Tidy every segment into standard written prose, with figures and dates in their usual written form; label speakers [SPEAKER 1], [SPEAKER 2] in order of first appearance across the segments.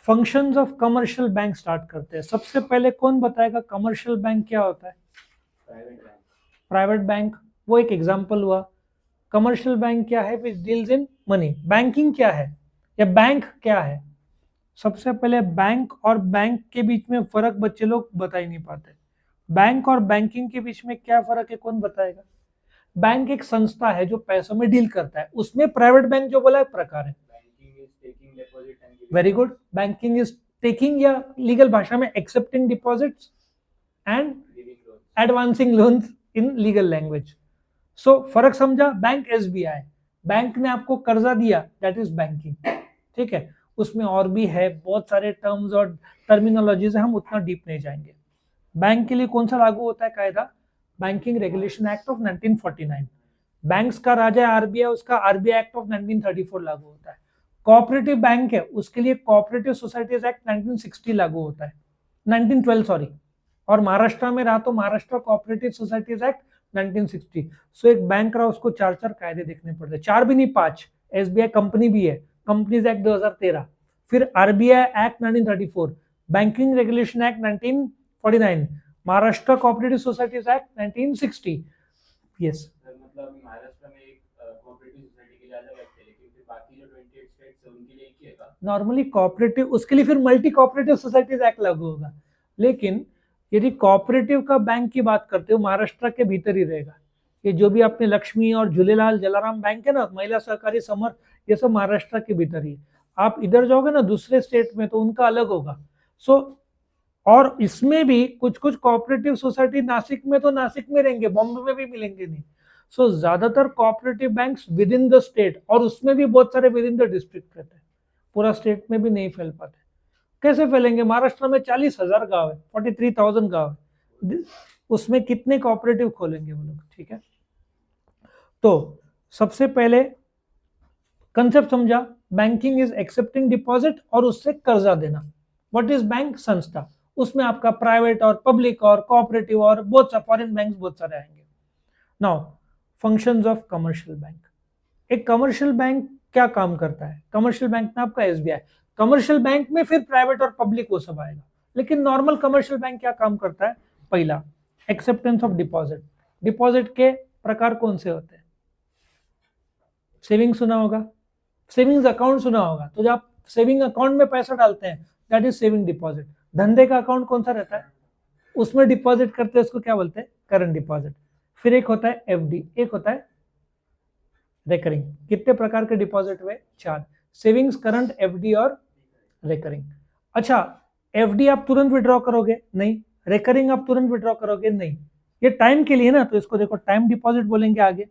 [SPEAKER 1] Functions of commercial bank start करते हैं। सबसे पहले कौन बताएगा कमर्शियल बैंक क्या होता है? प्राइवेट बैंक, वो एक एग्जांपल हुआ। कमर्शियल बैंक क्या है? Which deals in money. Banking क्या है या बैंक क्या है? सबसे पहले बैंक और बैंक के बीच में फर्क बच्चे लोग बता ही नहीं पाते। बैंक और बैंकिंग के बीच में क्या फर्क है, कौन बताएगा? बैंक एक संस्था है जो पैसों में डील करता है, उसमें प्राइवेट बैंक जो बोला है प्रकार है। Very good. Banking is taking या लीगल भाषा में accepting deposits and advancing loans in legal language. So फर्क समझा? बैंक एसबीआई, बैंक ने आपको कर्जा दिया, दैट इज बैंकिंग। ठीक है, उसमें और भी है बहुत सारे टर्म्स और टर्मिनोलॉजीज है, हम उतना डीप नहीं जाएंगे। बैंक के लिए कौन सा लागू होता है कायदा? Banking regulation act of 1949। Banks का राजा आरबीआई, उसका आरबीआई एक्ट ऑफ 1934 लागू होता है। कोऑपरेटिव बैंक है, उसके लिए कोऑपरेटिव सोसाइटीज एक्ट 1960 लागू होता है, 1912 सॉरी। और महाराष्ट्र में रहा तो महाराष्ट्र कोऑपरेटिव सोसाइटीज एक्ट 1960। सो एक बैंक रहा उसको चार चार कायदे देखने पड़ते, चार भी नहीं पांच। एसबीआई कंपनी भी है, कंपनीज एक्ट 2013, फिर RBI act 1934, banking regulation act 1949, Maharashtra cooperative societies act 1960। Yes,
[SPEAKER 2] मतलब महाराष्ट्र में एक कोऑपरेटिव सोसाइटी के लिए अलग एक्ट है, लेकिन फिर बाकी जो 28 स्टेट्स है उनके लिए एक ही है का?
[SPEAKER 1] नॉर्मली कोऑपरेटिव, उसके लिए फिर मल्टी कोऑपरेटिव सोसाइटीज एक्ट लागू होगा। लेकिन यदि कोऑपरेटिव का बैंक की बात करते हो, महाराष्ट्र के भीतर ही रहेगा। ये जो भी अपने लक्ष्मी और झूलेलाल जलाराम बैंक है ना, महिला सहकारी समूह, ये सब महाराष्ट्र के भीतर ही है। आप इधर जाओगे ना दूसरे स्टेट में तो उनका अलग होगा। सो और इसमें भी कुछ कुछ कोऑपरेटिव सोसाइटी नासिक में तो नासिक में रहेंगे, बॉम्बे में भी मिलेंगे नहीं। सो ज्यादातर cooperative banks with in the state, और उसमें भी बहुत सारे विद इन द डिस्ट्रिक्ट रहते हैं, पूरा स्टेट में भी नहीं फैल पाते। कैसे फैलेंगे? महाराष्ट्र में 40,000 गांव है, 43,000 गांव है, उसमें कितने कोऑपरेटिव खोलेंगे वो लोग? ठीक है, तो सबसे पहले कंसेप्ट समझा, बैंकिंग इज एक्सेप्टिंग डिपॉजिट और उससे कर्जा देना। What is bank? संस्था, उसमें आपका प्राइवेट और पब्लिक और कोऑपरेटिव और बहुत सारे फॉरेन बैंक बहुत सारे आएंगे। Now functions of commercial bank. एक कमर्शियल बैंक क्या काम करता है? कमर्शियल बैंक में आपका एसबीआई, कमर्शियल बैंक में फिर प्राइवेट और पब्लिक वो सब आएगा। लेकिन नॉर्मल कमर्शियल बैंक क्या काम करता है? पहला, एक्सेप्टेंस ऑफ डिपॉजिट। डिपॉजिट के प्रकार कौन से होते हैं? सेविंग सुना होगा, सेविंग्स अकाउंट सुना होगा, तो जब आप सेविंग अकाउंट में पैसा डालते हैं दैट इज सेविंग डिपॉजिट। धंधे का अकाउंट कौन सा रहता है? उसमें डिपॉजिट करते हैं, उसको क्या बोलते हैं? Current deposit. फिर एक होता है एफडी, एक होता है रेकरिंग। कितने प्रकार के डिपॉजिट हुए? चार, सेविंग्स, करंट, एफडी और रेकरिंग। अच्छा, एफडी आप तुरंत विड्रॉ करोगे? नहीं। रेकरिंग आप तुरंत विड्रॉ करोगे? नहीं। ये टाइम के लिए ना, तो इसको देखो टाइम डिपॉजिट बोलेंगे आगे।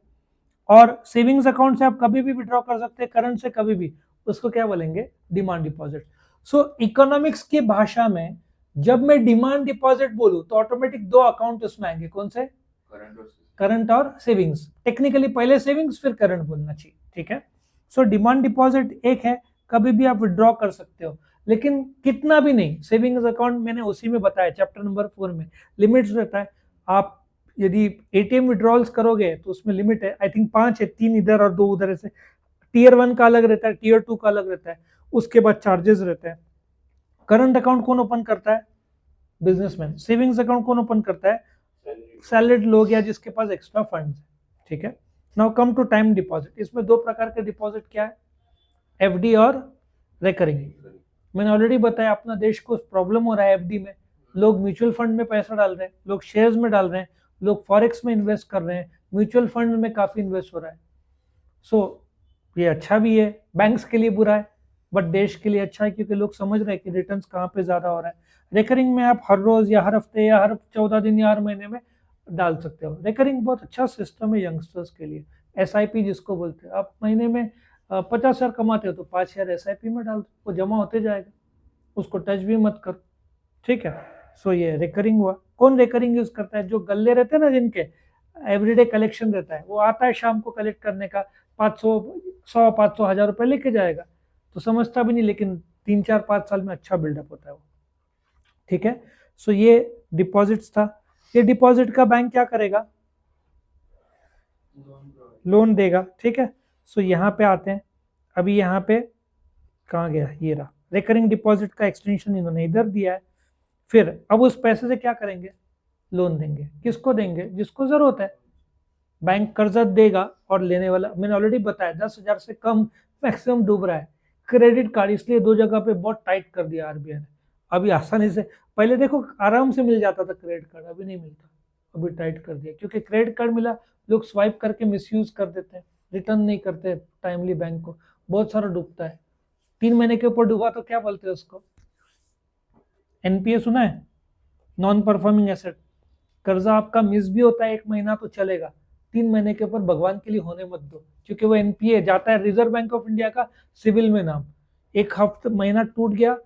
[SPEAKER 1] और सेविंग्स अकाउंट से आप कभी भी विड्रॉ कर सकते हैं, करंट से कभी भी, उसको क्या बोलेंगे? Demand deposit. सो इकोनॉमिक्स की भाषा में जब मैं डिमांड डिपॉजिट बोलूं तो ऑटोमेटिक दो अकाउंट उसमें आएंगे, कौन से? करंट और सेविंग्स। टेक्निकली पहले सेविंग्स फिर करंट बोलना चाहिए, ठीक है। सो डिमांड डिपॉजिट एक है, कभी भी आप विड्रॉ कर सकते हो, लेकिन कितना भी नहीं। सेविंग्स अकाउंट मैंने उसी में बताया चैप्टर नंबर 4 में, लिमिट्स रहता है। आप यदि एटीएम विड्रॉल्स करोगे तो उसमें लिमिट है, आई थिंक 5 है, 3 इधर और 2 उधर। से टीयर 1 का अलग रहता है, टीयर 2 का अलग रहता है, उसके बाद चार्जेस रहते हैं। करंट अकाउंट कौन ओपन करता है? बिजनेसमैन। सेविंग्स अकाउंट कौन ओपन करता है? सैलरीड लोग या जिसके पास एक्स्ट्रा फंड्स है, ठीक है। Now come to time deposit. इसमें दो प्रकार के डिपॉजिट क्या है? एफडी और रेकरिंग। मैंने ऑलरेडी बताया अपना देश को प्रॉब्लम हो रहा है एफडी में। लोग म्यूचुअल फंड में पैसा डाल रहे हैं, लोग शेयर्स में डाल रहे हैं, लोग फॉरेक्स में इन्वेस्ट कर रहे हैं, म्यूचुअल फंड में काफी इन्वेस्ट हो रहा है। सो ये अच्छा भी है, बैंक्स के लिए बुरा है, बट देश के लिए अच्छा है, क्योंकि लोग समझ रहे हैं कि रिटर्न्स कहाँ पे ज्यादा हो रहा है। रेकरिंग में आप हर रोज या हर हफ्ते या हर 14 दिन या हर महीने में डाल सकते हो। रेकरिंग बहुत अच्छा सिस्टम है यंगस्टर्स के लिए। एसआईपी जिसको बोलते हैं, आप महीने में 50,000 कमाते हो तो 5,000 एसआईपी में डाल दो, वो जमा होते जाएगा, उसको टच भी मत करो, ठीक है। सो ये रिकरिंग हुआ। कौन रिकरिंग यूज करता है? जो गल्ले रहते हैं ना, जिनके एवरीडे कलेक्शन रहता है, वो आता है शाम को कलेक्ट करने का, 500 100 500 1000 रुपए लेके जाएगा, तो समझता भी नहीं, लेकिन 3 4 5 साल में अच्छा बिल्डअप होता है वो, ठीक है। सो ये डिपॉजिट्स था। ये डिपॉजिट का बैंक क्या करेगा? लोन देगा, ठीक है। सो यहाँ पे आते हैं, अभी यहाँ पे कहाँ गया? ये रहा, रिकरिंग डिपॉजिट का एक्सटेंशन इन्होंने इधर दिया है। फिर अब उस पैसे से क्या करेंगे, लोन देंगे। किसको देंगे, जिसको जरूरत है। बैंक कर्जा देगा और लेने वाला, मैंने ऑलरेडी बताया 10,000 से कम मैक्सिमम डूब रहा है। क्रेडिट कार्ड इसलिए दो जगह पे बहुत टाइट कर दिया आरबीआई ने, अभी आसानी से, पहले देखो आराम से मिल जाता था क्रेडिट कार्ड, अभी नहीं मिलता, अभी टाइट कर दिया। क्योंकि क्रेडिट कार्ड मिला, लोग स्वाइप करके मिसयूज कर देते हैं, रिटर्न नहीं करते टाइमली बैंक को, बहुत सारा डूबता है। 3 महीने के ऊपर डूबा तो क्या बोलते हैं उसको, एनपीए सुना है, नॉन परफॉर्मिंग एसेट। कर्जा आपका मिस भी होता है 1 महीना तो चलेगा, 3 महीने के ऊपर भगवान के लिए होने मत दो, क्योंकि वो एनपीए जाता है रिजर्व बैंक ऑफ इंडिया का सिविल में नाम। एक हफ्ते महीना टूट गया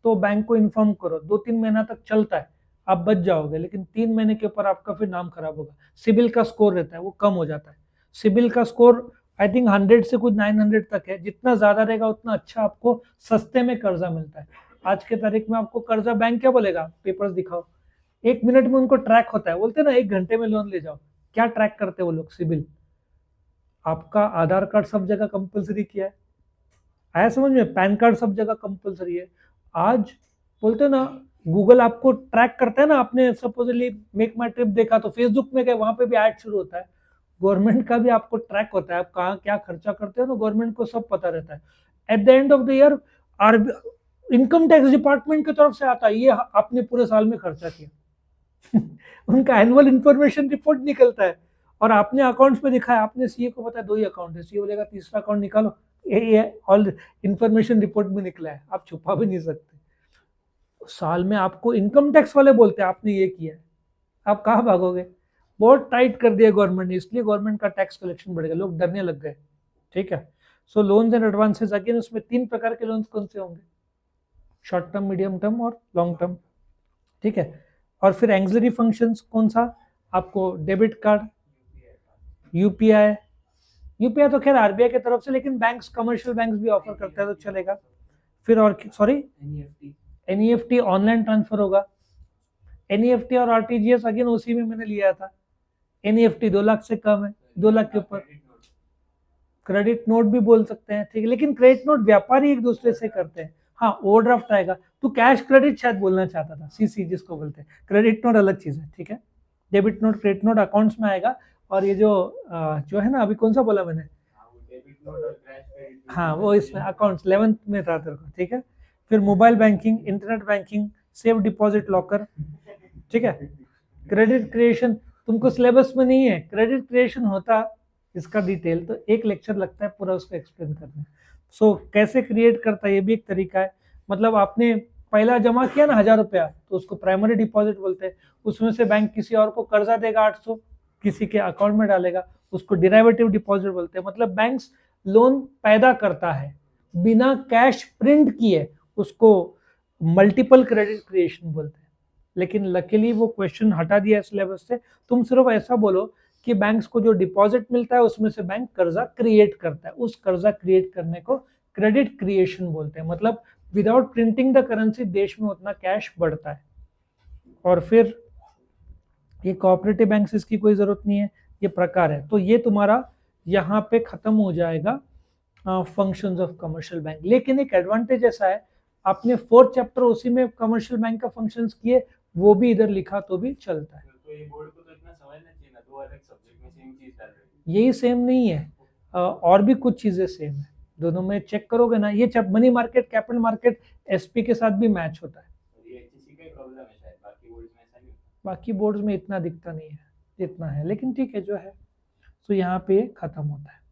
[SPEAKER 1] तो बैंक को इन्फॉर्म करो, 2-3 महीना तक चलता है, आप बच जाओगे, लेकिन 3 महीने के ऊपर आपका फिर नाम खराब होगा। सिविल का स्कोर रहता है वो कम हो जाता है। सिविल का स्कोर आई थिंक 100 से कुछ 900 तक है, जितना ज्यादा रहेगा उतना अच्छा आपको सस्ते में कर्जा मिलता है। आज के तारीख में आपको कर्जा बैंक क्या बोलेगा, पेपर्स दिखाओ, 1 मिनट में उनको ट्रैक होता है, बोलते हैं ना 1 घंटे में लोन ले जाओ। क्या ट्रैक करते हैं वो लोग, सिविल। आपका आधार कार्ड सब जगह कंपलसरी किया है, आया समझ में, पैन कार्ड सब जगह कंपलसरी है। आज बोलते हैं ना, गूगल आपको ट्रैक करता है ना, आपने सपोजली मेक माई ट्रिप देखा तो फेसबुक में गए, वहां पे भी ऐड शुरू होता है। गवर्नमेंट का भी आपको ट्रैक होता है, आप कहाँ क्या खर्चा करते हो ना, गवर्नमेंट को सब पता रहता है। At the end of the year income tax department की तरफ से आता है, ये आपने पूरे साल में खर्चा किया। उनका एनुअल इंफॉर्मेशन रिपोर्ट निकलता है, और आपने अकाउंट्स में दिखाया, आपने सीए को पता है 2 ही अकाउंट है, सीए बोलेगा तीसरा अकाउंट निकालो, ये ऑल इंफॉर्मेशन रिपोर्ट में निकला है, आप छुपा भी नहीं सकते। साल में आपको इनकम टैक्स वाले बोलते हैं आपने ये किया है, आप कहाँ भागोगे। बहुत टाइट कर दिया गवर्नमेंट ने, इसलिए गवर्नमेंट का टैक्स कलेक्शन बढ़ गया, लोग डरने लग गए। ठीक है, सो लोन्स एंड एडवांसेस अगेन, उसमें 3 प्रकार के लोन्स कौन से होंगे, शॉर्ट टर्म, मीडियम टर्म और लॉन्ग टर्म। ठीक है, और फिर एंग्जिलरी फंक्शंस कौन सा, आपको डेबिट कार्ड, यूपीआई। यूपीआई तो खैर आरबीआई की तरफ से, लेकिन बैंक्स, कमर्शियल बैंक्स भी ऑफर करते हैं तो चलेगा। फिर और सॉरी, एनईएफटी ऑनलाइन ट्रांसफर होगा। एनईएफटी और आरटीजीएस अगेन उसी में मैंने लिया था। एनईएफटी 2 लाख से कम है, 2 लाख के ऊपर। क्रेडिट नोट भी बोल सकते हैं, ठीक है, लेकिन क्रेडिट नोट व्यापारी एक दूसरे से करते हैं। हाँ, ओवरड्राफ्ट आएगा, तो कैश क्रेडिट शायद बोलना चाहता था, सीसी जिसको बोलते हैं। क्रेडिट नोट अलग चीज है, ठीक है। Debit note, credit note accounts में आएगा, और ये जो है ना, अभी कौन सा बोला मैंने, हाँ वो इसमें अकाउंट्स 11th में था तेरे को, ठीक है। फिर mobile banking, internet banking, safe deposit locker, ठीक है। क्रेडिट क्रिएशन तुमको सिलेबस में नहीं है, क्रेडिट क्रिएशन होता इसका डिटेल तो एक लेक्चर लगता है पूरा उसको एक्सप्लेन करने। सो कैसे क्रिएट करता है, ये भी एक तरीका है। मतलब आपने पहला जमा किया ना 1,000 रुपया, तो उसको प्राइमरी डिपॉजिट बोलते हैं। उसमें से बैंक किसी और को कर्जा देगा 800, किसी के अकाउंट में डालेगा, उसको डिराइवेटिव डिपॉजिट बोलते हैं। मतलब बैंक्स लोन पैदा करता है बिना कैश प्रिंट किए, उसको मल्टीपल क्रेडिट क्रिएशन बोलते हैं। लेकिन लकीली वो क्वेश्चन हटा दिया सिलेबस से। तुम सिर्फ ऐसा बोलो कि बैंक्स को जो डिपॉजिट मिलता है उसमें से बैंक कर्जा क्रिएट करता है, उस कर्जा क्रिएट करने को क्रेडिट क्रिएशन बोलते हैं। मतलब विदाउट प्रिंटिंग द करेंसी देश में उतना कैश बढ़ता है। और फिर ये कोऑपरेटिव बैंक्स, इसकी कोई जरूरत नहीं है, ये प्रकार है। तो ये तुम्हारा यहाँ पे खत्म हो जाएगा फंक्शंस ऑफ कमर्शियल बैंक। लेकिन एक एडवांटेज ऐसा है, आपने 4th चैप्टर उसी में कमर्शियल बैंक का फंक्शंस किए, वो भी इधर लिखा तो भी चलता है।
[SPEAKER 2] तो ये बोर्ड को तो इतना समझना चाहिए ना, 2 अलग सब्जेक्ट में सेम चीज डाल रहे हैं।
[SPEAKER 1] यही सेम नहीं है, और भी कुछ चीजें सेम है, दोनों में चेक करोगे ना। ये money market, capital market SP के साथ भी मैच होता है।
[SPEAKER 2] ये एचएससी का ही प्रॉब्लम है शायद, बाकी बोर्ड्स में ऐसा नहीं होता।
[SPEAKER 1] बाकी बोर्ड्स में इतना दिखता नहीं है जितना है, लेकिन ठीक है जो है। तो यहाँ पे खत्म होता है।